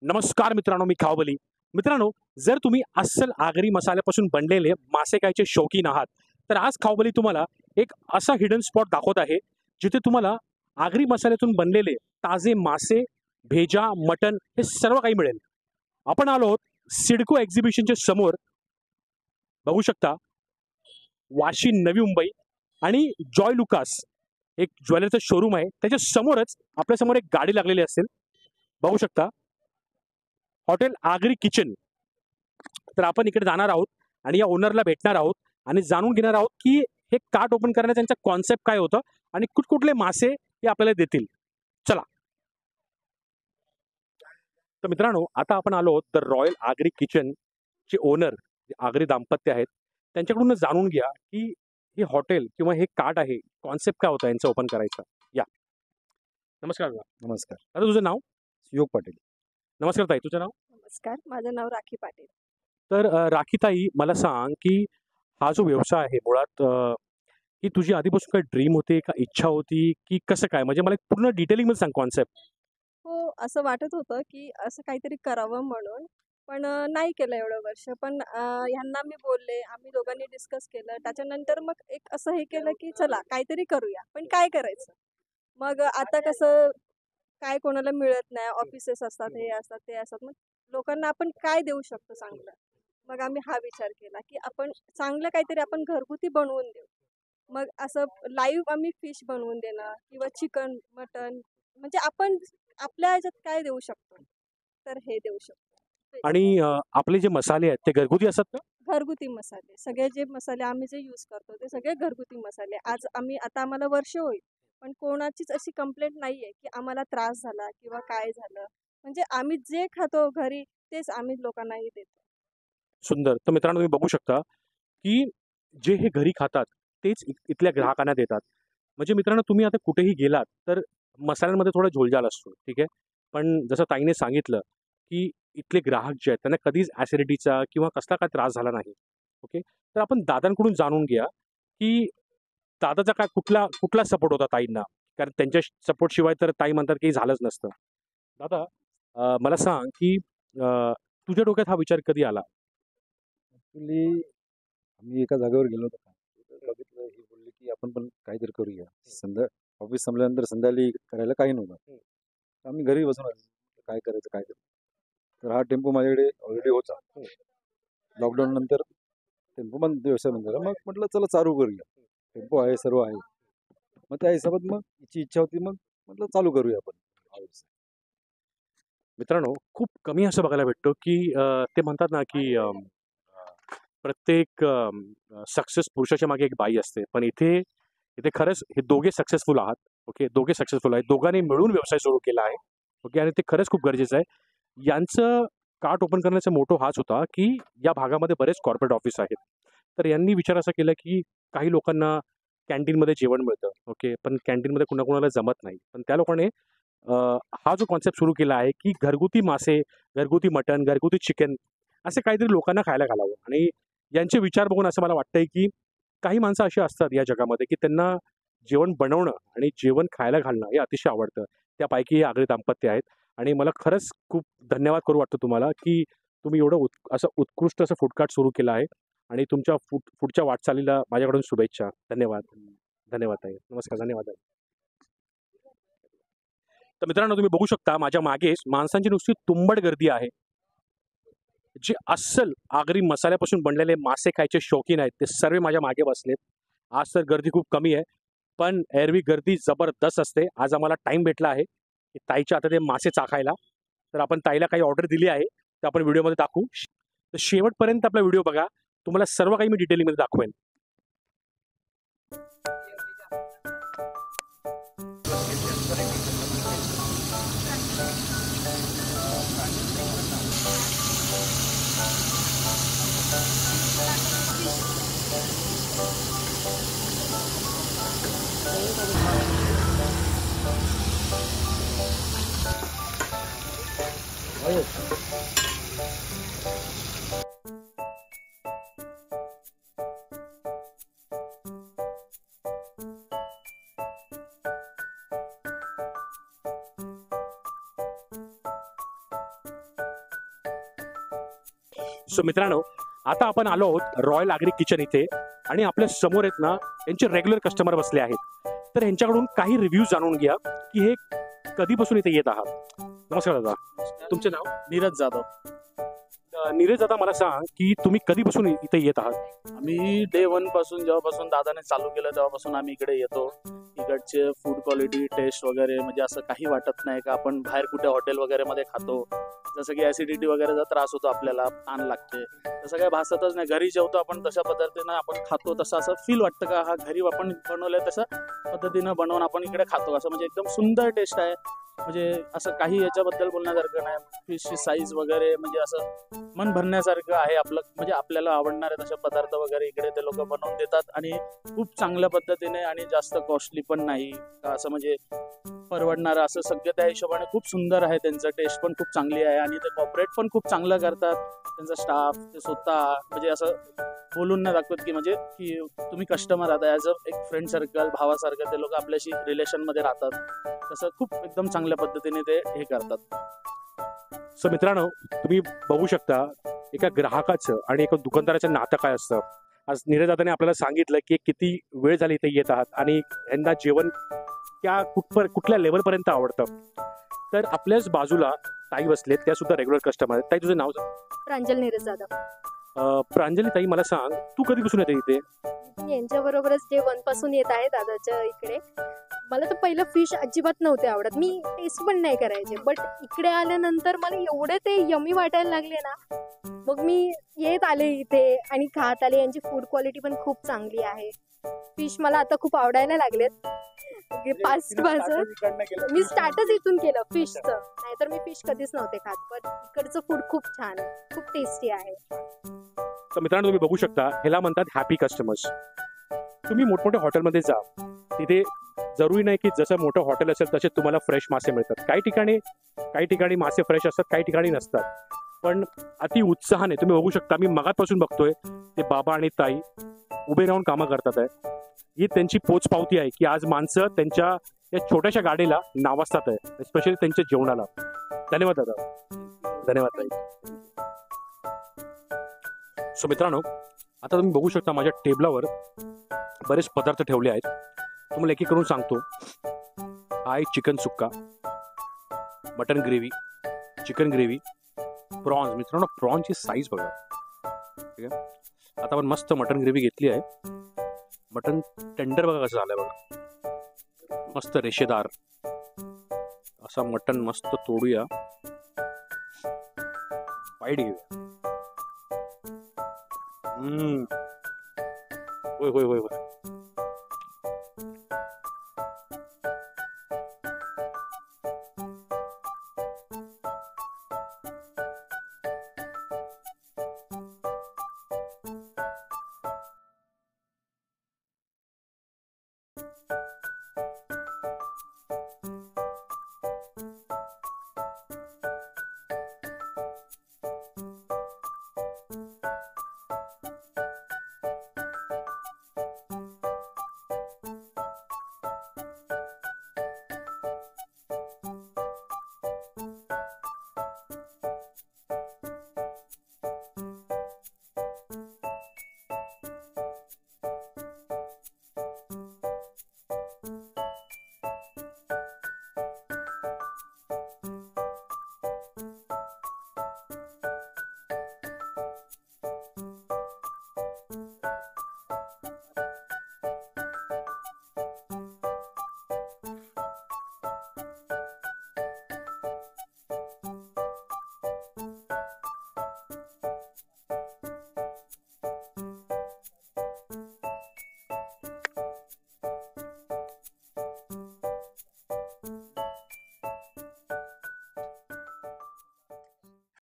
नमस्कार मित्रांनो, मी खावबली. मित्रांनो, जर तुम्ही अस्सल आगरी मसाल्यापासून बनलेले मासे खायचे शौकीन आहात, तर आज खावबली तुम्हाला एक असा हिडन स्पॉट दाखवत आहे, जिथे तुम्हाला आगरी मसाल्यातून बनलेले ताजे मासे, भेजा, मटण हे सर्व काही मिळेल. आपण आलो आहोत सिडको एक्झिबिशनच्या समोर. बघू शकता वाशी, नवी मुंबई आणि जॉय लुकास एक ज्वेलरीचं शोरूम आहे. त्याच्या समोरच आपल्यासमोर एक गाडी लागलेली असेल. बघू शकता हॉटेल आगरी किचन. तर आपण इकडे जाणार आहोत आणि या ओनरला भेटणार आहोत आणि जाणून घेणार आहोत की हे कार्ट ओपन करण्याचा त्यांचा कॉन्सेप्ट काय होतं आणि कुठकुठले मासे हे आपल्याला देतील. चला. तर मित्रांनो, आता आपण आलो आहोत द रॉयल आगरी किचन चे ओनर आगरी दाम्पत्य आहेत. त्यांच्याकडून जाणून घ्या की हे हॉटेल किंवा हे कार्ट आहे, कॉन्सेप्ट काय होता यांचं ओपन करायचं. या. नमस्कार दादा. नमस्कार. आता तुझं नाव? योग पाटील. नमस्कार ताई, तुझं नाव? नमस्कार, माझं नाव राखी पाटील. तर राखीताई, मला सांग की हा जो व्यवसाय आहे मुळात ही तुझी आधीपासून काही ड्रीम होती का इच्छा होती की कसं काय? म्हणजे मला एक पूर्ण डिटेलिंगमध्ये सांग कॉन्सेप्ट. हो, असं वाटत होतं, की असं काहीतरी करावं म्हणून. पण नाही केलं एवढं वर्ष. पण ह्यांना मी बोलले, आम्ही दोघांनी डिस्कस केलं. त्याच्यानंतर मग एक असं हे केलं, की चला काहीतरी करूया. पण काय करायचं? मग आता कसं काय कोणाला मिळत नाही. ऑफिसेस असतात, हे असतात, ते असतात. मग लोकांना आपण काय देऊ शकतो चांगलं? मग आम्ही हा विचार केला, की आपण चांगलं काहीतरी आपण घरगुती बनवून देऊ. मग असं लाईव्ह आम्ही फिश बनवून देणं किंवा चिकन, मटण म्हणजे आपण आपल्या ह्याच्यात काय देऊ शकतो? तर हे देऊ शकतो. आणि आपले जे मसाले आहेत ते घरगुती असतात का? घरगुती मसाले. सगळे जे मसाले आम्ही जे यूज करतो ते सगळे घरगुती मसाले. आज आता आम्हाला वर्ष होईल. पण कोणाचीच अशी कंप्लेंट नाहीये, की आम्हाला त्रास झाला किंवा काय झालं. म्हणजे आम्ही जे खातो घरी तेच आम्ही लोकांनाही देतो. सुंदर. तर मित्रांनो, तुम्ही बघू शकता की जे हे घरी खातात तेच इथल्या ग्राहकांना देतात. म्हणजे मित्रांनो, तुम्ही आता कुठेही गेलात तर मसाल्यांमध्ये थोडा झोलझाल असतो, ठीक आहे. पण जसं ताईने सांगितलं की इथले ग्राहक जे आहेत त्यांना कधीच ॲसिडिटीचा किंवा कसला काय त्रास झाला नाही. ओके. तर आपण दादांकडून जाणून घ्या की दादाचा काय कुठला सपोर्ट होता ताईंना? कारण त्यांच्या सपोर्टशिवाय तर ताई म्हणतात की झालंच नसतं. दादा, मला सांग की तुझ्या डोक्यात हा विचार कधी आला? ॲक्च्युली आम्ही एका जागेवर गेलो होतो. तिथं बघितलं, ही बोलली की आपण पण काहीतरी करूया. ऑफिस संपल्यानंतर संध्याकाळी करायला काही नव्हतं. तर आम्ही घरी बसून आलो. काय करायचं, काय करायचं? तर हा टेम्पो माझ्याकडे ऑलरेडी होता. लॉकडाऊन नंतर टेम्पो बंद, व्यवसाय बंद झाला. मग म्हटलं चला चालू करूया. टेम्पो आहे, सर्व आहे. मग त्या हिशोबात मग हिची इच्छा होती, मग म्हटलं चालू करूया आपण हा व्यवसाय. मित्रांनो, खूप कमी असं बघायला भेटतो की ते म्हणतात ना की प्रत्येक सक्सेस पुरुषाच्या मागे एक बाई असते. पण इथे इथे खरंच हे दोघे सक्सेसफुल आहात. ओके. दोघे सक्सेसफुल आहेत. दोघांनी मिळून व्यवसाय सुरू केला आहे. ओके. आणि ते खरंच खूप गरजेचं आहे. यांचं कार्ट ओपन करण्याचा मोटो हाच होता की या भागामध्ये बरेच कॉर्पोरेट ऑफिस आहेत. तर यांनी विचार असा केला की काही लोकांना कॅन्टीनमध्ये जेवण मिळतं. ओके. पण कॅन्टीनमध्ये कुणाकुणाला जमत नाही. पण त्या लोकांनी हा जो कॉन्सेप्ट सुरू केला आहे की घरगुती मासे, घरगुती मटण, घरगुती चिकन असे काहीतरी लोकांना खायला घालावं. आणि यांचे विचार बघून असं मला वाटतंय की काही माणसं अशी असतात या जगामध्ये की त्यांना जेवण बनवणं आणि जेवण खायला घालणं हे अतिशय आवडतं. त्यापैकी हे आगळे दाम्पत्य आहेत. आणि मला खरंच खूप धन्यवाद करू वाटतं तुम्हाला की तुम्ही एवढं असं उत्कृष्ट असं फूड कार्ट सुरू केलं आहे. आणि तुमच्या पुढच्या वाटचालीला माझ्याकडून शुभेच्छा. धन्यवाद. धन्यवाद ताई. नमस्कार. धन्यवाद ताई. तर मित्रांनो, तुम्ही बघू शकता माझ्या मागेच माणसांची नुसती तुंबड गर्दी आहे. जे अस्सल आगरी मसाल्यापासून बनलेले मासे खायचे शौकीन आहेत ते सर्व माझ्या मागे बसलेत. आज तर गर्दी खूप कमी आहे. पण एरवी गर्दी जबरदस्त असते. आज आम्हाला टाईम भेटला आहे की ताईच्या आता ते मासे चाखायला. तर आपण ताईला काही ऑर्डर दिली आहे, तर आपण व्हिडिओमध्ये दाखवू. तर शेवटपर्यंत आपला व्हिडिओ बघा. तुम्हाला सर्व काही मी डिटेलिंगमध्ये दाखवेन. सो मित्रांनो, आता आपण आलो आहोत रॉयल आगरी किचन इथे आणि आपल्या समोर आहेत ना यांचे रेग्युलर कस्टमर बसले आहेत. तर यांच्याकडून काही रिव्ह्यू जाणून घ्या की हे कधीपासून इथे येत आहात. नमस्कार दादा, तुमचे नाव? नीरज जाधव. नीरज दादा, मला सांग की तुम्ही कधीपासून इथे येत आहात? आम्ही डे 1 पासून जेव्हापासून दादाने चालू केलं तेव्हापासून आम्ही इकडे येतो. इकडचे फूड क्वालिटी टेस्ट वगैरे म्हणजे असं काही वाटत नाही का आपण बाहेर कुठे हॉटेल वगैरे मध्ये खातो, जसं की ऍसिडिटी वगैरेचा त्रास होतो, आपल्याला ताण लागते, तसं काही भासतच नाही. घरी जेवतो आपण तशा पद्धतीनं आपण खातो, तसं असं फील वाटतं का हा घरी आपण बनवलंय तसं पद्धतीनं बनवून आपण इकडे खातो असं. म्हणजे एकदम सुंदर टेस्ट आहे. म्हणजे असं काही याच्याबद्दल बोलण्यासारखं नाही. फिशची साईज वगैरे म्हणजे असं मन भरण्यासारखं आहे आपलं. म्हणजे आपल्याला आवडणारे तसे पदार्थ वगैरे इकडे ते लोक बनवून देतात आणि खूप चांगल्या पद्धतीने आणि जास्त कॉस्टली पण नाही का असं म्हणजे परवडणारं असं सगळं त्या हिशोबाने खूप सुंदर आहे. त्यांचं टेस्ट पण खूप चांगली आहे आणि ते कॉपरेट पण खूप चांगलं करतात. त्यांचा स्टाफ ते स्वतः म्हणजे असं बोलून नाही दाखवत की म्हणजे की तुम्ही कस्टमर आहात, ॲज अ एक फ्रेंड सर्कल भावासारखं ते लोक आपल्याशी रिलेशनमध्ये राहतात. तसं खूप एकदम चांगल्या पद्धतीने ते हे करतात. सो मित्रांनो, तुम्ही बघू शकता एका ग्राहकाचं आणि एका दुकानदाराचं नातं काय असतं. आज नीरज दादाने आपल्याला सांगितलं की किती वेळ झाली इथे येत आहात आणि यांना जेवण कुठल्या लेवलपर्यंत आवडतं. तर आपल्याच बाजूला ताई बसलेत, त्या सुद्धा रेग्युलर कस्टमर आहेत. ताई, तुझं नाव सांग. प्रांजल नीरज जाधव. प्रांजली ताई, मला सांग तू कधीपासून येते इथे? मी यांच्याबरोबरच डे 1 पासून येत आहे दादाच्या इकडे. मला तर पहिलं फिश अजिबात नव्हते आवडत, मी टेस्ट पण नाही करायचे. बट इकडे आल्यानंतर मला एवढे ते यमी वाटायला लागले ना, मग मी येत आले इथे आणि खात आले. यांची फूड क्वालिटी पण खूप चांगली आहे. फिश मला आता खूप आवडायला लागलेत. फास्ट माझं मी स्टार्टच इथून केलं फिशचं, नाहीतर मी फिश कधीच नव्हते खात. पण इकडचं फूड खूप छान आहे, खूप टेस्टी आहे. तर मित्रांनो, तुम्ही बघू शकता ह्याला म्हणतात हॅपी कस्टमर्स. तुम्ही मोठमोठ्या हॉटेलमध्ये जा, तिथे जरुरी नाही की जसं मोठं हॉटेल असेल तसे तुम्हाला फ्रेश मासे मिळतात. काही ठिकाणी मासे फ्रेश असतात, काही ठिकाणी नसतात. पण अति उत्साहाने तुम्ही बघू शकता, मी मगातपासून बघतोय ते बाबा आणि ताई उभे राहून कामं करतात आहे. ही त्यांची पोचपावती आहे की आज माणसं त्यांच्या या छोट्याशा गाडीला नावाजतात आहे, स्पेशली त्यांच्या जेवणाला. धन्यवाद दादा, धन्यवाद ताई. सो मित्रांनो, आता तुम्ही बघू शकता माझ्या टेबलावर बरेच पदार्थ ठेवले आहेत. तुम्हाला एक एक करून सांगतो. हा आहे चिकन सुक्का, mutton gravy, chicken gravy, prawns. मित्रांनो, प्रॉन्सची साईज बघा. ठीक आहे, आता आपण मस्त मटन ग्रेव्ही घेतली आहे. मटन टेंडर बघा कसं झालंय बघा, मस्त रेषेदार असा मटन मस्त तोडूया, बाईट घेऊया. होय होय होय होय.